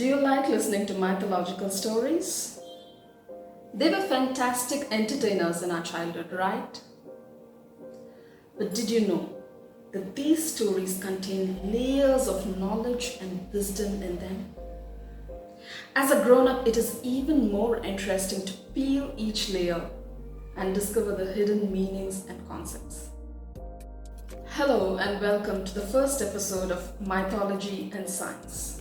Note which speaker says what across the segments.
Speaker 1: Do you like listening to mythological stories? They were fantastic entertainers in our childhood, right? But did you know that these stories contain layers of knowledge and wisdom in them? As a grown up, it is even more interesting to peel each layer and discover the hidden meanings and concepts. Hello, and welcome to the first episode of Mythology and Science.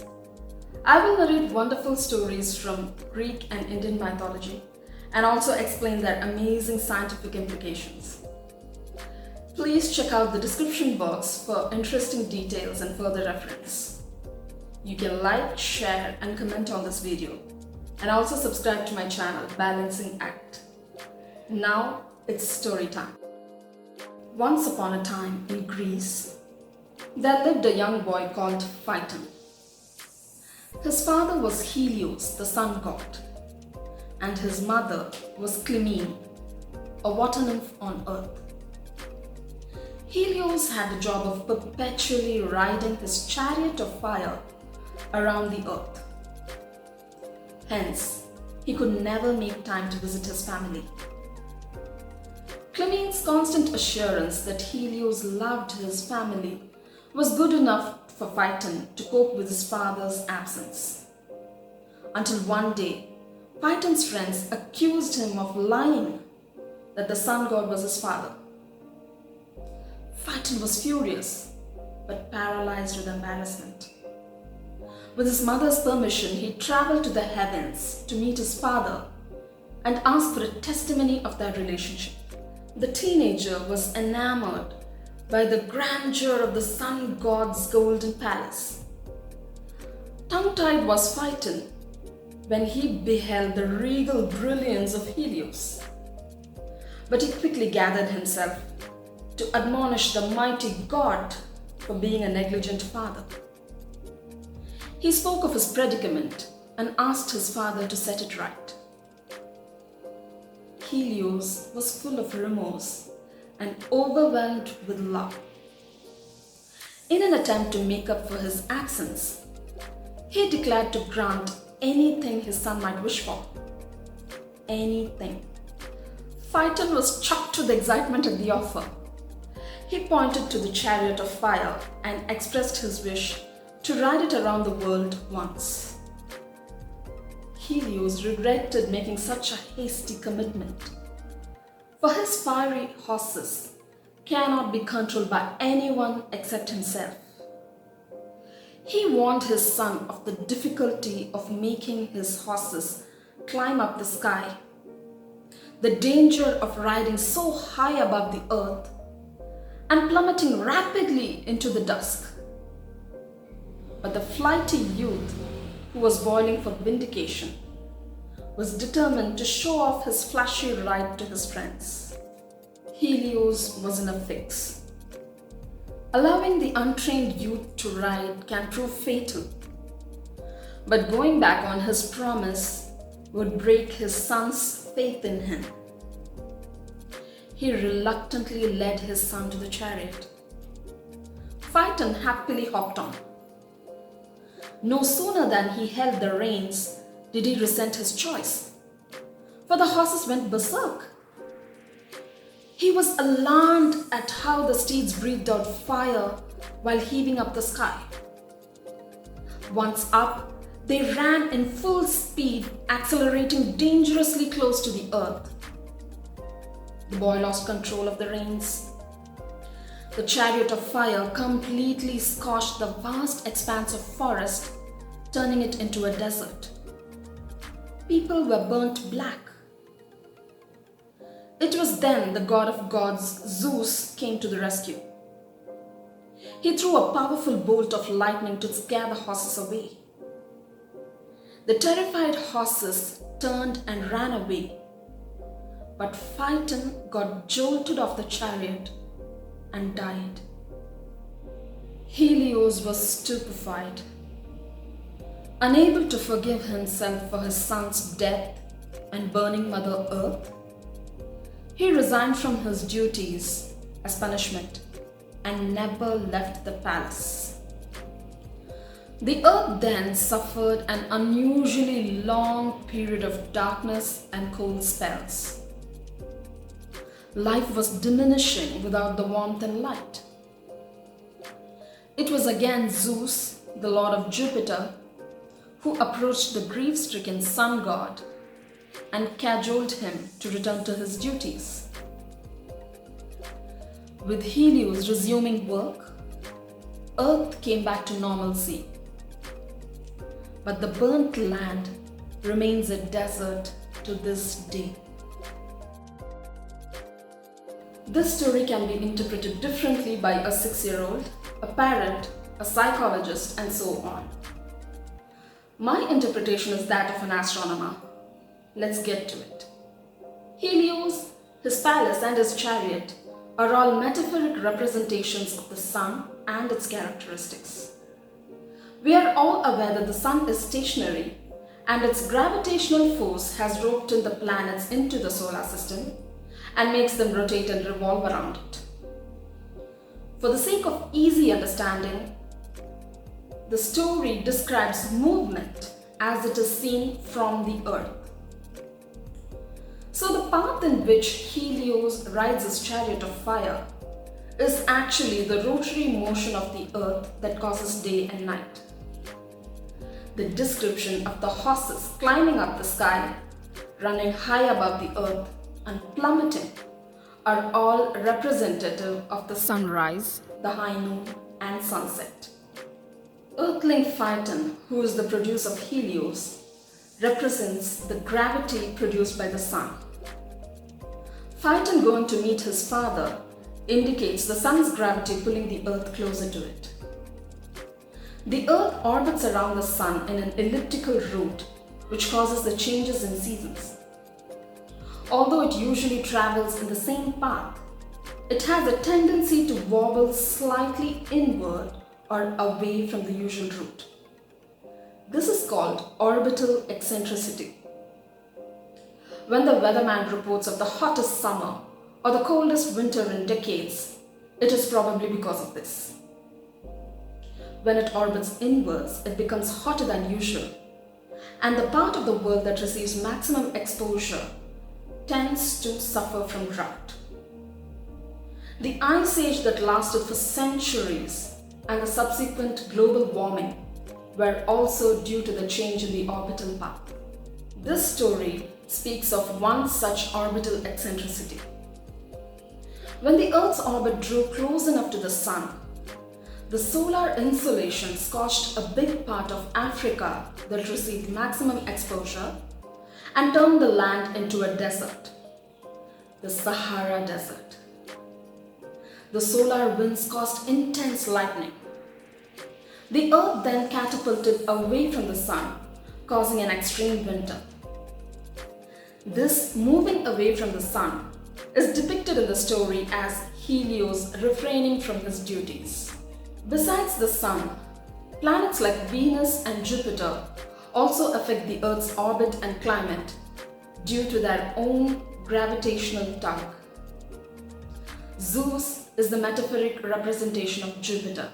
Speaker 1: I will narrate wonderful stories from Greek and Indian mythology and also explain their amazing scientific implications. Please check out the description box for interesting details and further reference. You can like, share, and comment on this video, and also subscribe to my channel, Balancing Act. Now it's story time. Once upon a time in Greece, there lived a young boy called Phaeton. His father was Helios, the sun god, and his mother was Clymene, a water nymph on earth. Helios had the job of perpetually riding his chariot of fire around the earth. Hence, he could never make time to visit his family. Clymene's constant assurance that Helios loved his family was good enough for Phaeton to cope with his father's absence. Until one day, Phaeton's friends accused him of lying that the sun god was his father. Phaeton was furious, but paralyzed with embarrassment. With his mother's permission, he traveled to the heavens to meet his father and ask for a testimony of their relationship. The teenager was enamored by the grandeur of the sun god's golden palace. Tongue-tied was Phaeton when he beheld the regal brilliance of Helios. But he quickly gathered himself to admonish the mighty god for being a negligent father. He spoke of his predicament and asked his father to set it right. Helios was full of remorse and overwhelmed with love. In an attempt to make up for his absence, he declared to grant anything his son might wish for. Anything. Phaeton was chucked with excitement at the offer. He pointed to the chariot of fire and expressed his wish to ride it around the world once. Helios regretted making such a hasty commitment, for his fiery horses cannot be controlled by anyone except himself. He warned his son of the difficulty of making his horses climb up the sky, the danger of riding so high above the earth and plummeting rapidly into the dusk. But the flighty youth, who was boiling for vindication, was determined to show off his flashy ride to his friends. Helios was in a fix. Allowing the untrained youth to ride can prove fatal, but going back on his promise would break his son's faith in him. He reluctantly led his son to the chariot. Phaeton happily hopped on. No sooner than he held the reins did he resent his choice, for the horses went berserk. He was alarmed at how the steeds breathed out fire while heaving up the sky. Once up, they ran in full speed, accelerating dangerously close to the earth. The boy lost control of the reins. The chariot of fire completely scorched the vast expanse of forest, turning it into a desert. People were burnt black. It was then the god of gods, Zeus, came to the rescue. He threw a powerful bolt of lightning to scare the horses away. The terrified horses turned and ran away, but Phaeton got jolted off the chariot and died. Helios was stupefied. Unable to forgive himself for his son's death and burning Mother Earth, he resigned from his duties as punishment and never left the palace. The earth then suffered an unusually long period of darkness and cold spells. Life was diminishing without the warmth and light. It was again Zeus, the lord of Jupiter, who approached the grief-stricken sun god and cajoled him to return to his duties. With Helios resuming work, Earth came back to normalcy. But the burnt land remains a desert to this day. This story can be interpreted differently by a 6-year-old, a parent, a psychologist, and so on. My interpretation is that of an astronomer. Let's get to it. Helios, his palace, and his chariot are all metaphoric representations of the sun and its characteristics. We are all aware that the sun is stationary and its gravitational force has roped in the planets into the solar system and makes them rotate and revolve around it. For the sake of easy understanding, the story describes movement as it is seen from the earth. So the path in which Helios rides his chariot of fire is actually the rotary motion of the earth that causes day and night. The description of the horses climbing up the sky, running high above the earth, and plummeting are all representative of the sunrise, the high noon, and sunset. Earthling Phaeton, who is the producer of Helios, represents the gravity produced by the sun. Phaeton going to meet his father indicates the sun's gravity pulling the earth closer to it. The earth orbits around the sun in an elliptical route, which causes the changes in seasons. Although it usually travels in the same path, it has a tendency to wobble slightly inward or away from the usual route. This is called orbital eccentricity. When the weatherman reports of the hottest summer or the coldest winter in decades, it is probably because of this. When it orbits inwards, it becomes hotter than usual, and the part of the world that receives maximum exposure tends to suffer from drought. The ice age that lasted for centuries and the subsequent global warming were also due to the change in the orbital path. This story speaks of one such orbital eccentricity. When the Earth's orbit drew close enough to the sun, the solar insolation scorched a big part of Africa that received maximum exposure and turned the land into a desert, the Sahara Desert. The solar winds caused intense lightning. The Earth then catapulted away from the sun, causing an extreme winter. This moving away from the sun is depicted in the story as Helios refraining from his duties. Besides the sun, planets like Venus and Jupiter also affect the Earth's orbit and climate due to their own gravitational tug. Zeus is the metaphoric representation of Jupiter.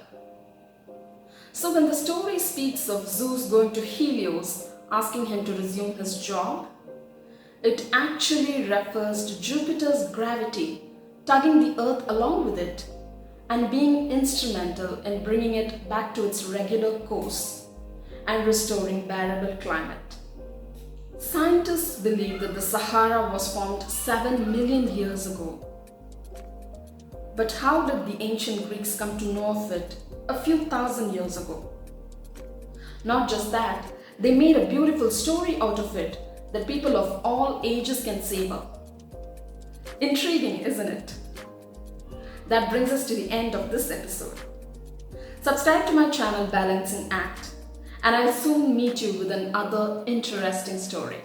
Speaker 1: So when the story speaks of Zeus going to Helios asking him to resume his job, it actually refers to Jupiter's gravity tugging the Earth along with it and being instrumental in bringing it back to its regular course and restoring bearable climate. Scientists believe that the Sahara was formed 7 million years ago. But how did the ancient Greeks come to know of it a few thousand years ago? Not just that, they made a beautiful story out of it that people of all ages can savor. Intriguing, isn't it? That brings us to the end of this episode. Subscribe to my channel Balancing Act, and I'll soon meet you with another interesting story.